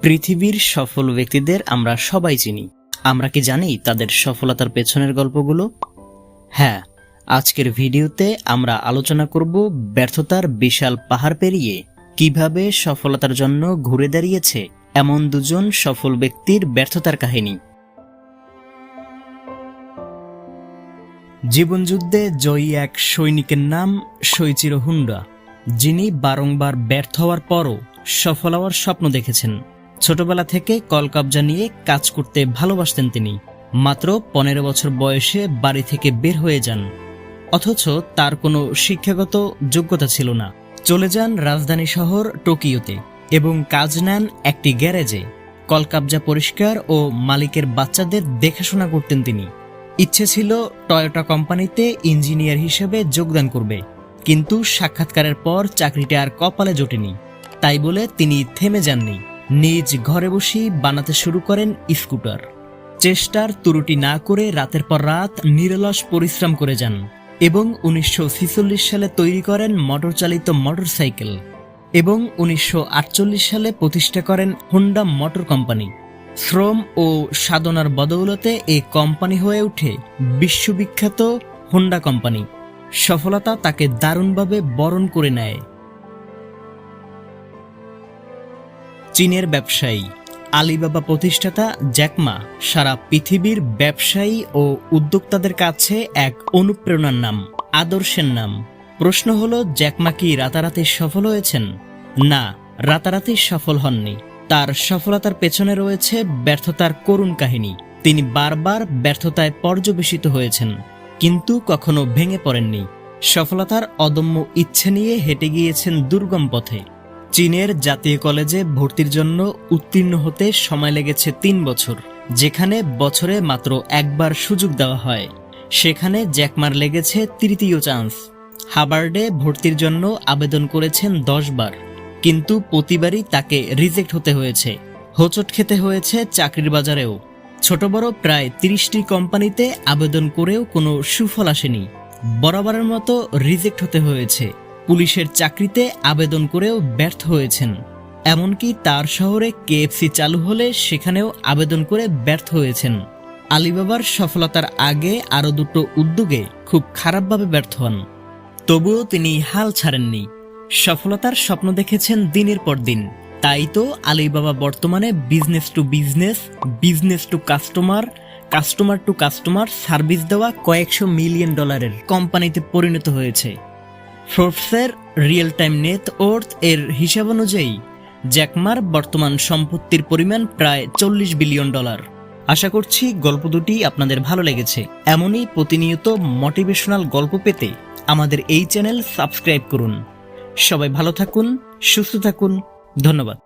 পৃথিবীর সফল ব্যক্তিদের আমরা সবাই চিনি। আমরা কি জানি তাদের সফলতার পেছনের গল্পগুলো? হ্যাঁ, আজকের ভিডিওতে আমরা আলোচনা করব ব্যর্থতার বিশাল পাহাড় পেরিয়ে কিভাবে সফলতার জন্য ঘুরে দাঁড়িয়েছে এমন দুজন সফল ব্যক্তির ব্যর্থতার কাহিনী। জীবনযুদ্ধে জয়ী এক সৈনিকের নাম শোইচিরো হোন্ডা, যিনি বারংবার ব্যর্থ হওয়ার পরও সফল হওয়ার স্বপ্ন দেখেছেন। ছোটবেলা থেকে কলকব্জা নিয়ে কাজ করতে ভালোবাসতেন তিনি। মাত্র 15 বছর বয়সে বাড়ি থেকে বের হয়ে যান, অথচ তার কোনো শিক্ষাগত যোগ্যতা ছিল না। চলে যান রাজধানী শহর টোকিওতে এবং কাজ নেন একটি গ্যারেজে। কলকব্জা পরিষ্কার ও মালিকের বাচ্চাদের দেখাশোনা করতেন তিনি। ইচ্ছে ছিল টয়োটা কোম্পানিতে ইঞ্জিনিয়ার হিসেবে যোগদান করবে, কিন্তু সাক্ষাৎকারের পর চাকরিটা আর কপালে জোটেনি। তাই বলে তিনি থেমে যাননি, নিজ ঘরে বসেই বানাতে শুরু করেন স্কুটার। চেষ্টার ত্রুটি না করে রাতের পর রাত নিরলস পরিশ্রম করে যান এবং 1946 সালে তৈরি করেন মোটরচালিত মোটরসাইকেল এবং 1948 সালে প্রতিষ্ঠা করেন হোন্ডা মোটর কোম্পানি। শ্রম ও সাধনার বদৌলতে এই কোম্পানি হয়ে ওঠে বিশ্ববিখ্যাত হোন্ডা কোম্পানি। সফলতা তাকে দারুণভাবে বরণ করে নেয়। চীনের ব্যবসায়ী আলিবাবা প্রতিষ্ঠাতা জ্যাক মা সারা পৃথিবীর ব্যবসায়ী ও উদ্যোক্তাদের কাছে এক অনুপ্রেরণার নাম, আদর্শের নাম। প্রশ্ন হলো, জ্যাক মা কি রাতারাতি সফল হয়েছেন? না, রাতারাতি সফল হননি। তার সফলতার পেছনে রয়েছে ব্যর্থতার করুণ কাহিনী। তিনি বারবার ব্যর্থতায় পর্যবেসিত হয়েছেন, কিন্তু কখনো ভেঙে পড়েননি। সফলতার অদম্য ইচ্ছে নিয়ে হেঁটে গিয়েছেন দুর্গম পথে। চীনের জাতীয় কলেজে ভর্তির জন্য উত্তীর্ণ হতে সময় লেগেছে 3 বছর। যেখানে বছরে মাত্র একবার সুযোগ দেওয়া হয়, সেখানে জ্যাক মার লেগেছে তৃতীয় চান্স। হার্ভার্ডে ভর্তির জন্য আবেদন করেছেন 10 বার, কিন্তু প্রতিবারই তাকে রিজেক্ট হতে হয়েছে। হোঁচট খেতে হয়েছে চাকরির বাজারেও। ছোট বড় প্রায় 30টি কোম্পানিতে আবেদন করেও কোনো সুফল আসেনি। বরাবরের মতো রিজেক্ট হতে হয়েছে। পুলিশের চাকরিতে আবেদন করেও ব্যর্থ হয়েছেন। এমনকি তার শহরে কেএফসি চালু হলে সেখানেও আবেদন করে ব্যর্থ হয়েছেন। আলিবাবার সফলতার আগে আরও 2টো উদ্যোগে খুব খারাপভাবে ব্যর্থ হন, তবুও তিনি হাল ছাড়েননি। সফলতার স্বপ্ন দেখেছেন দিনের পর দিন। তাই তো আলিবাবা বর্তমানে business to business, business to customer, customer to customer service দেওয়া কয়েকশো মিলিয়ন ডলারের কোম্পানিতে পরিণত হয়েছে। ফোর্বসের রিয়েল টাইম নেট ওয়ার্থ এর হিসাব অনুযায়ী জ্যাক মার বর্তমান সম্পত্তির পরিমাণ প্রায় $40 বিলিয়ন। আশা করছি গল্প দুটি আপনাদের ভালো লেগেছে। এমনই প্রতিনিয়ত মোটিভেশনাল গল্প পেতে আমাদের এই চ্যানেল সাবস্ক্রাইব করুন। সবাই ভালো থাকুন, সুস্থ থাকুন। ধন্যবাদ।